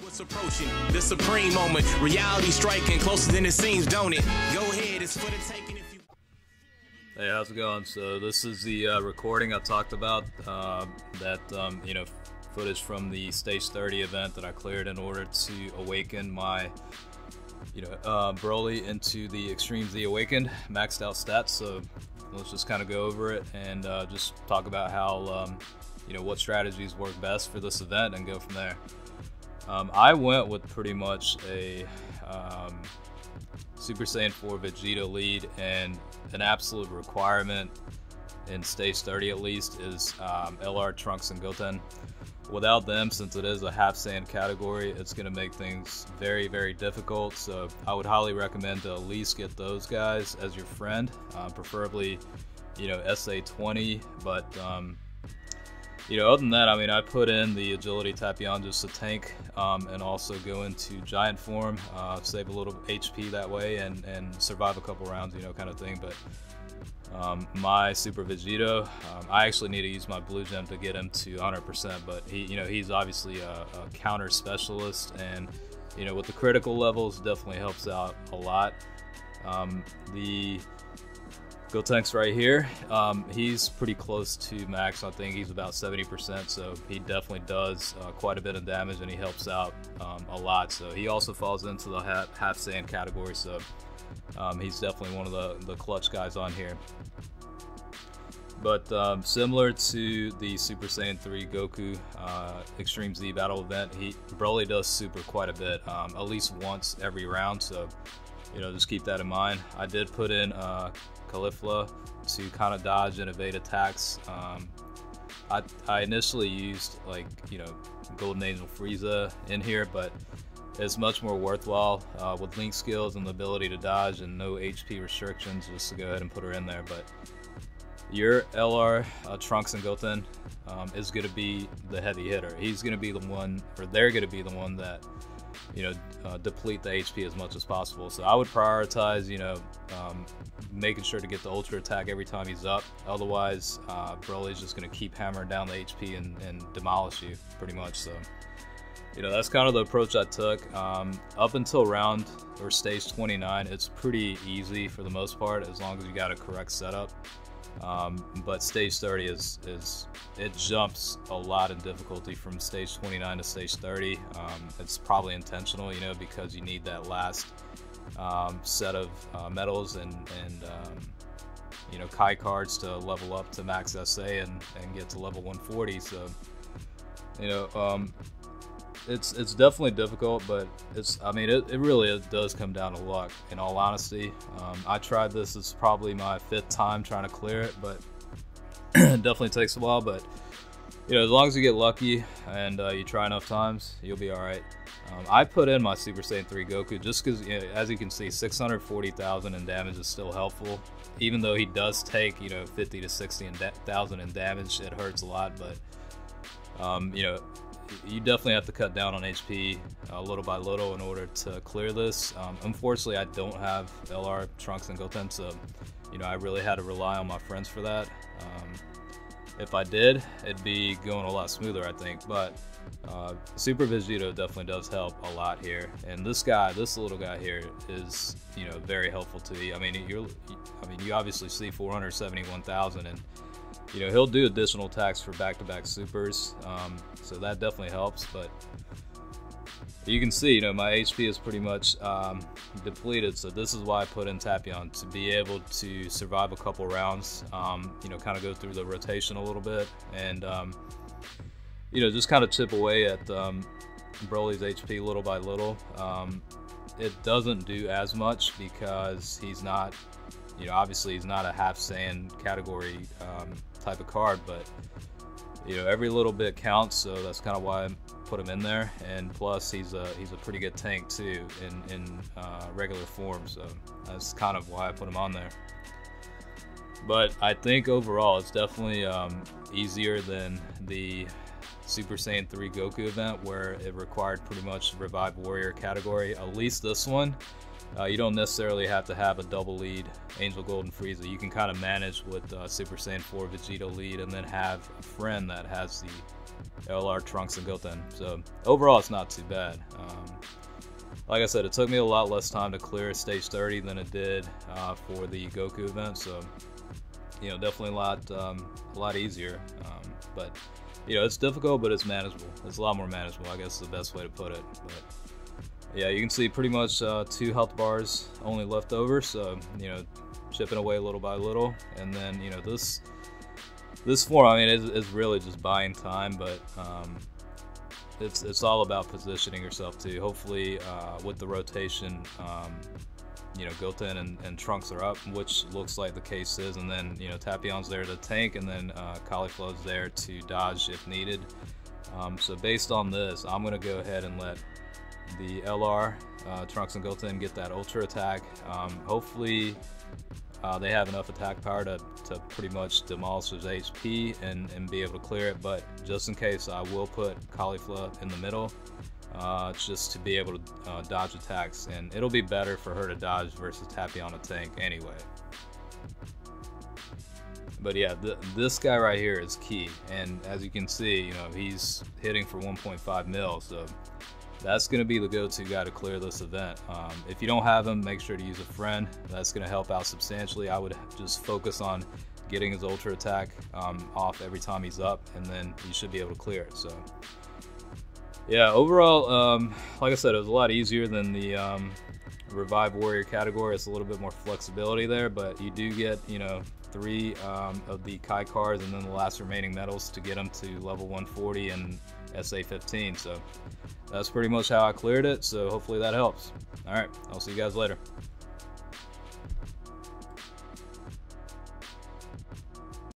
What's approaching the supreme moment, reality striking closer than it seems, don't it? Go ahead, it's for the taking if you. Hey, how's it going? So this is the recording I talked about, you know, footage from the Stage 30 event that I cleared in order to awaken my, Broly into the Extreme Z Awakened maxed out stats. So let's just kind of go over it and just talk about how, what strategies work best for this event and go from there. I went with pretty much a Super Saiyan 4 Vegeta lead, and an absolute requirement in Stage 30 at least is LR Trunks Goten. Without them, since it is a Half Saiyan category, it's going to make things very, very difficult. So I would highly recommend to at least get those guys as your friend, preferably, SA20. But other than that, I mean, I put in the Agility Tapion just to tank, and also go into Giant form, save a little HP that way, and survive a couple rounds, kind of thing. But my Super Vegeta, I actually need to use my Blue Gem to get him to 100%, but he's obviously a counter specialist, and with the critical levels, definitely helps out a lot. The Gotenks right here, he's pretty close to max. I think he's about 70%, so he definitely does quite a bit of damage, and he helps out a lot. So he also falls into the Half Saiyan category, so he's definitely one of the clutch guys on here. But similar to the Super Saiyan 3 Goku Extreme Z battle event, Broly does super quite a bit, at least once every round, so just keep that in mind. I did put in Caulifla to kind of dodge and evade attacks. I initially used Golden Angel Frieza in here, but it's much more worthwhile with Link skills and the ability to dodge and no HP restrictions, just to go ahead and put her in there. But your LR Trunks Goten is going to be the heavy hitter. He's going to be the one, or they're going to be the one that deplete the HP as much as possible. So I would prioritize making sure to get the ultra attack every time he's up. Otherwise Broly's just going to keep hammering down the HP and demolish you pretty much. So that's kind of the approach I took. Up until round or stage 29, it's pretty easy for the most part, as long as you got a correct setup. But stage 30 it jumps a lot in difficulty from stage 29 to stage 30. It's probably intentional, because you need that last set of medals and Kai cards to level up to max SA and get to level 140. So it's definitely difficult, but it really does come down to luck, in all honesty. I tried this, it's probably my 5th time trying to clear it, but it definitely takes a while. But as long as you get lucky and you try enough times, you'll be alright. I put in my Super Saiyan 3 Goku just because, as you can see, 640,000 in damage is still helpful. Even though he does take 50 to 60,000 in damage, it hurts a lot. But you definitely have to cut down on HP little by little in order to clear this. Unfortunately, I don't have LR Trunks Goten, so I really had to rely on my friends for that. If I did, it'd be going a lot smoother, I think. But Super Vegeta definitely does help a lot here, and this little guy here is very helpful to you. You obviously see 471,000, and he'll do additional attacks for back-to-back supers, so that definitely helps. But you can see, my HP is pretty much depleted, so this is why I put in Tapion, to be able to survive a couple rounds, kind of go through the rotation a little bit, and just kind of chip away at Broly's HP little by little. It doesn't do as much because he's not, obviously he's not a Half Saiyan category type of card, but every little bit counts, so that's kind of why I put him in there. And plus he's a pretty good tank too in regular form, so that's kind of why I put him on there. But I think overall it's definitely easier than the Super Saiyan 3 Goku event, where it required pretty much Revive Warrior category. At least this one, you don't necessarily have to have a double lead Angel Golden Frieza. You can kind of manage with Super Saiyan 4 Vegeta lead, and then have a friend that has LR Trunks Goten. So overall, it's not too bad. Like I said, it took me a lot less time to clear stage 30 than it did for the Goku event. So, you know, definitely a lot easier. But you know, it's difficult, but it's manageable. It's a lot more manageable, I guess is the best way to put it. But yeah, you can see pretty much 2 health bars only left over. So, you know, chipping away little by little, and then, you know, this form, I mean, is really just buying time, but it's all about positioning yourself too. Hopefully, with the rotation, you know, Goten and Trunks are up, which looks like the case is, and then, you know, Tapian's there to tank, and then Cauliflo's there to dodge if needed. So based on this, I'm gonna go ahead and let the LR Trunks and Goten get that ultra attack. Hopefully they have enough attack power to pretty much demolish his HP and be able to clear it, but just in case, I will put Caulifla in the middle just to be able to dodge attacks, and it'll be better for her to dodge versus Tapion to tank anyway. But yeah, this guy right here is key, and as you can see, you know, he's hitting for 1.5 mil, so that's going to be the go-to guy to clear this event. If you don't have him, make sure to use a friend. That's going to help out substantially. I would just focus on getting his ultra attack off every time he's up, and then you should be able to clear it. So yeah, overall, like I said, it was a lot easier than the Revive Warrior category. It's a little bit more flexibility there, but you do get, you know, 3 of the Kai cards and then the last remaining medals to get them to level 140 and SA 15. So that's pretty much how I cleared it, so hopefully that helps. Alright, I'll see you guys later.